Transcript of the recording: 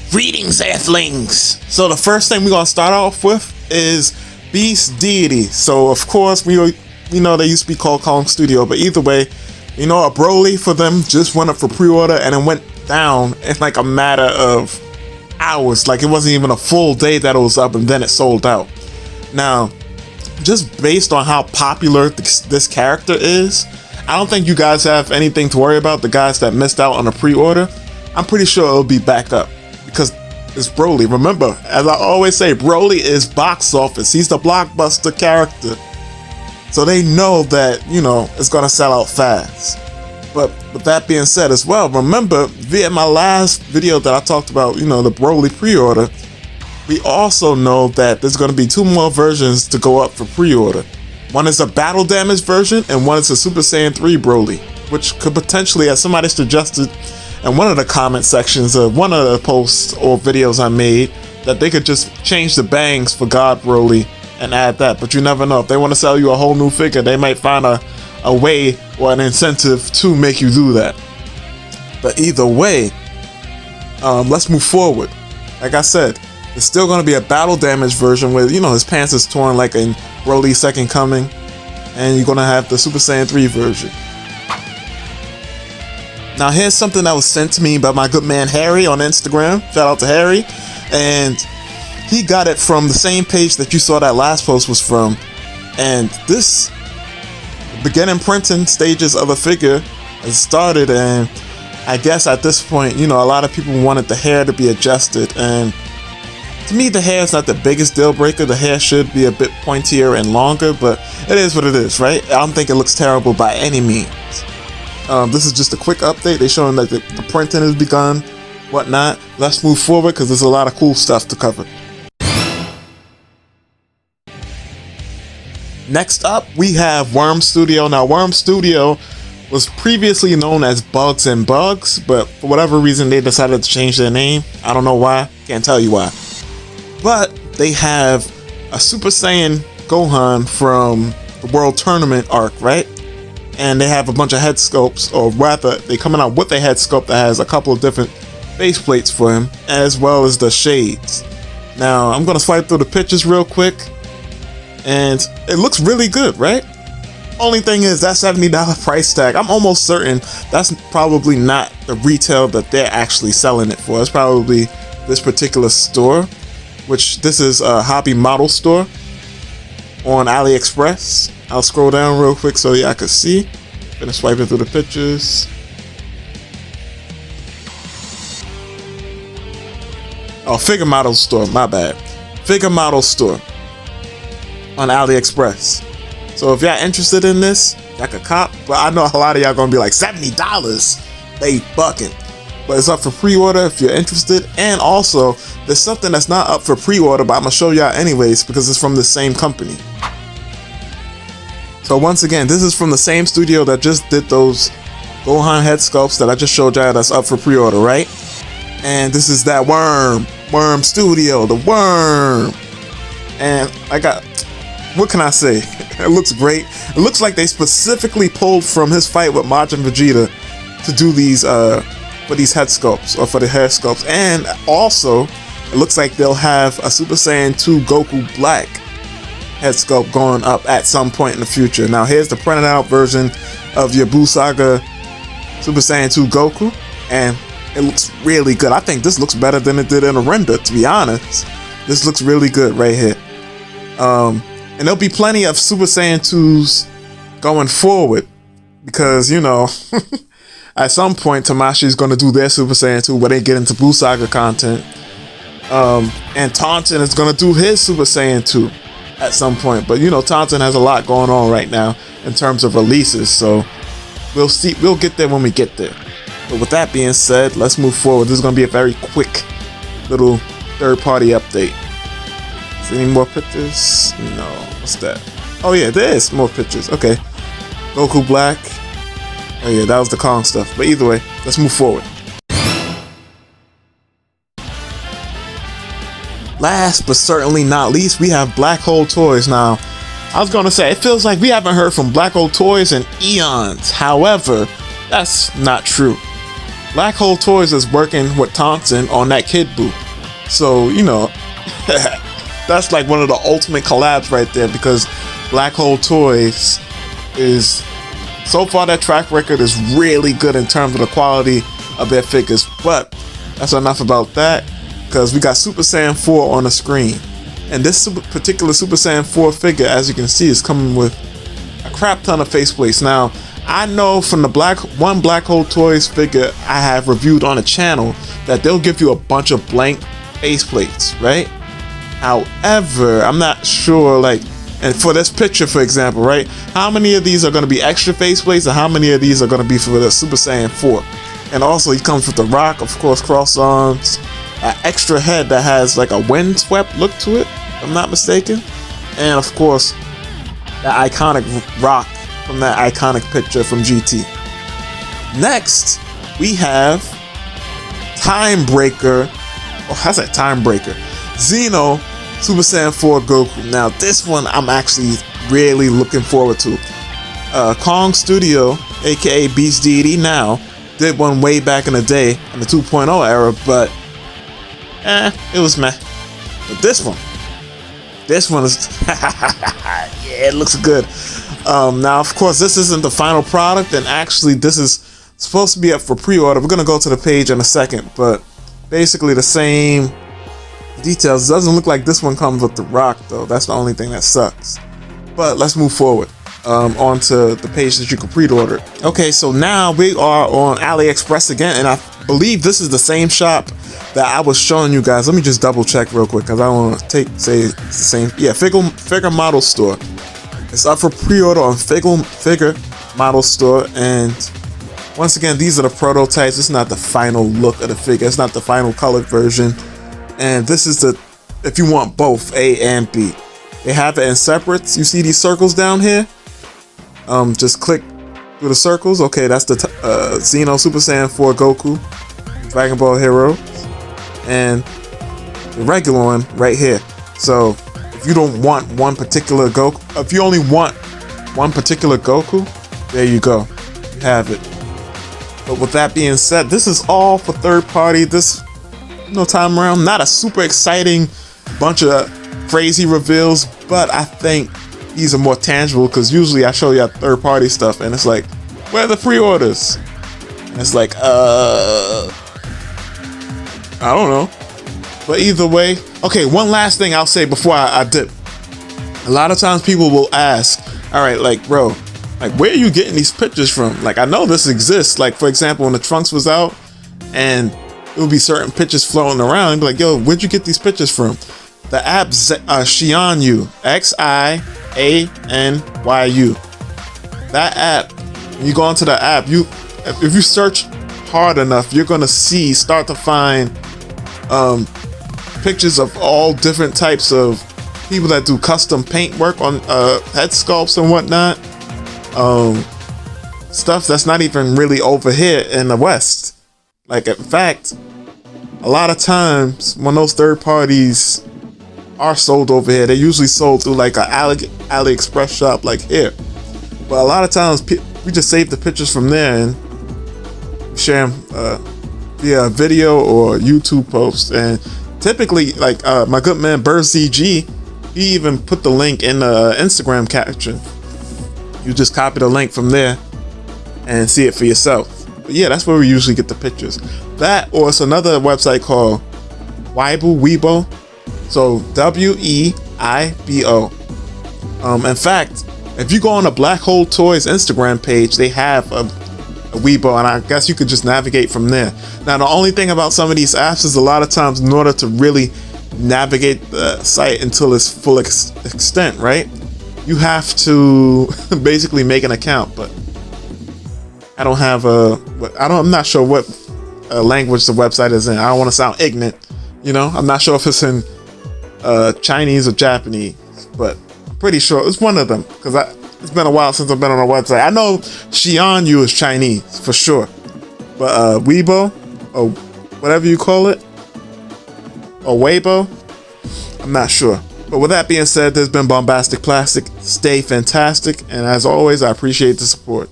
Greetings, Earthlings! So the first thing we're gonna start off with is Beast Deity. So of course we know they used to be called Kong Studio, but either way, a Broly for them just went up for pre-order and it went down in like a matter of hours. Like it wasn't even a full day that it was up and then it sold out. Now, just based on how popular this character is, I don't think you guys have anything to worry about. The guys that missed out on a pre-order, I'm pretty sure it'll be back up. Because it's Broly. Remember, as I always say, Broly is box office. He's the blockbuster character. So they know that, it's gonna sell out fast. But with that being said as well, remember, via my last video that I talked about, the Broly pre-order, we also know that there's gonna be 2 more versions to go up for pre-order. One is a battle damage version, and one is a Super Saiyan 3 Broly, which could potentially, as somebody suggested in one of the comment sections of one of the posts or videos I made, that they could just change the bangs for God Broly and add that. But you never know. If they want to sell you a whole new figure, they might find a way or an incentive to make you do that. But either way, let's move forward. Like I said, there's still going to be a battle damage version where, his pants is torn like in Broly's Second Coming. And you're going to have the Super Saiyan 3 version. Now here's something that was sent to me by my good man Harry on Instagram. Shout out to Harry. And he got it from the same page that you saw that last post was from. And this beginning printing stages of the figure has started, and I guess at this point, a lot of people wanted the hair to be adjusted, and to me the hair is not the biggest deal breaker. The hair should be a bit pointier and longer, but it is what it is, right? I don't think it looks terrible by any means. This is just a quick update. They're showing that the printing has begun, whatnot. Let's move forward because there's a lot of cool stuff to cover. Next up, we have Worm Studio. Now, Worm Studio was previously known as Bugs and Bugs, but for whatever reason, they decided to change their name. I don't know why. Can't tell you why. But they have a Super Saiyan Gohan from the World Tournament arc, right? And they have a bunch of head sculpts, or rather, they're coming out with a head sculpt that has a couple of different face plates for him, as well as the shades. Now, I'm going to swipe through the pictures real quick, and it looks really good, right? Only thing is, that $70 price tag, I'm almost certain that's probably not the retail that they're actually selling it for. It's probably this particular store, which this is a hobby model store on AliExpress. I'll scroll down real quick so y'all can see. Gonna swipe it through the pictures. Oh, Figure Model Store, my bad. Figure Model Store on AliExpress. So if y'all interested in this, y'all could cop. But I know a lot of y'all gonna be like, $70? They bucking. But it's up for pre-order if you're interested. And also, there's something that's not up for pre-order, but I'm gonna show y'all anyways because it's from the same company. So once again, this is from the same studio that just did those Gohan head sculpts that I just showed y'all that's up for pre-order, right? And this is that Worm Studio, the Worm. And what can I say? It looks great. It looks like they specifically pulled from his fight with Majin Vegeta to do these for these head sculpts, or for the hair sculpts. And also, it looks like they'll have a Super Saiyan 2 Goku Black head sculpt going up at some point in the future. Now here's the printed out version of your Buu Saga Super Saiyan 2 Goku, and it looks really good. I think this looks better than it did in a render, to be honest. This looks really good right here. And there'll be plenty of Super Saiyan 2s going forward because, at some point Tamashi's going to do their Super Saiyan 2 where they get into Buu Saga content. And Taunton is going to do his Super Saiyan 2 at some point. But Taunton has a lot going on right now in terms of releases, so we'll see. We'll get there when we get there. But with that being said, let's move forward. This is going to be a very quick little third-party update. Is there any more pictures? No. What's that? Oh yeah, there is more pictures. Okay. Goku Black. Oh yeah, that was the Kong stuff. But either way, let's move forward. Last but certainly not least, we have Black Hole Toys. Now, I was gonna say, it feels like we haven't heard from Black Hole Toys in eons. However, that's not true. Black Hole Toys is working with Thompson on that Kid Buu. So, you know, that's like one of the ultimate collabs right there, because Black Hole Toys is, so far that track record is really good in terms of the quality of their figures. But that's enough about that, because we got Super Saiyan 4 on the screen. And this particular Super Saiyan 4 figure, as you can see, is coming with a crap ton of faceplates. Now, I know from the Black Hole Toys figure I have reviewed on the channel that they'll give you a bunch of blank faceplates, right? However, I'm not sure, like, and for this picture, for example, right? How many of these are going to be extra faceplates, and how many of these are going to be for the Super Saiyan 4? And also, he comes with the rock, of course, cross arms, an extra head that has like a windswept look to it, if I'm not mistaken, and of course, the iconic rock from that iconic picture from GT. Next, we have Time Breaker. Oh, how's that Time Breaker? Xeno Super Saiyan 4 Goku. Now, this one I'm actually really looking forward to. Kong Studio, aka Beast Deity Now, did one way back in the day in the 2.0 era, but it was meh. But this one is yeah, it looks good. Now, of course, this isn't the final product, and actually this is supposed to be up for pre-order. We're gonna go to the page in a second, but basically the same details. It doesn't look like this one comes with the rock, though. That's the only thing that sucks. But let's move forward onto the page that you can pre-order. Okay, so now we are on AliExpress again, and I believe this is the same shop that I was showing you guys. Let me just double check real quick, because I don't want to say it's the same. Yeah, Figure Model Store. It's up for pre-order on Figure Model Store, and once again, these are the prototypes. It's not the final look of the figure. It's not the final colored version. And this is the, if you want both A and B. They have it in separates. You see these circles down here? Just click through the circles. Okay, that's the Xeno Super Saiyan 4 Goku, Dragon Ball Heroes, and the regular one right here. So if you don't want one particular Goku, if you only want one particular Goku, there you go. You have it. But with that being said, this is all for third party. This time around, not a super exciting bunch of crazy reveals, but I think these are more tangible, because usually I show you third party stuff and it's like, where are the pre-orders? And it's like, I don't know. But either way, okay, one last thing I'll say before I dip. A lot of times people will ask, all right, like, bro, like, where are you getting these pictures from? Like, I know this exists. Like, for example, when the Trunks was out, and it would be certain pictures floating around, and be like, yo, where'd you get these pictures from? The app Xianyu, Xianyu. That app, when you go into the app, if you search hard enough, you're gonna start to find pictures of all different types of people that do custom paint work on head sculpts and whatnot. Stuff that's not even really over here in the West. Like, in fact, a lot of times when those third parties are sold over here, they're usually sold through like an AliExpress shop like here. But a lot of times we just save the pictures from there and share them via video or YouTube posts. And typically, like my good man BurzCG, he even put the link in the Instagram caption. You just copy the link from there and see it for yourself. But yeah, that's where we usually get the pictures. That, or it's another website called Weibo. So WEIBO. In fact, if you go on the Black Hole Toys Instagram page, they have a Weibo, and I guess you could just navigate from there. Now, the only thing about some of these apps is a lot of times, in order to really navigate the site until its full extent, right? You have to basically make an account, but I don't have I'm not sure what language the website is in. I don't want to sound ignorant, I'm not sure if it's in Chinese or Japanese, but I'm pretty sure it's one of them, because it's been a while since I've been on a website. I know Xianyu is Chinese for sure, but Weibo, or whatever you call it, or Weibo, I'm not sure. But with that being said, there's been Bombastic Plastic. Stay fantastic, and as always, I appreciate the support.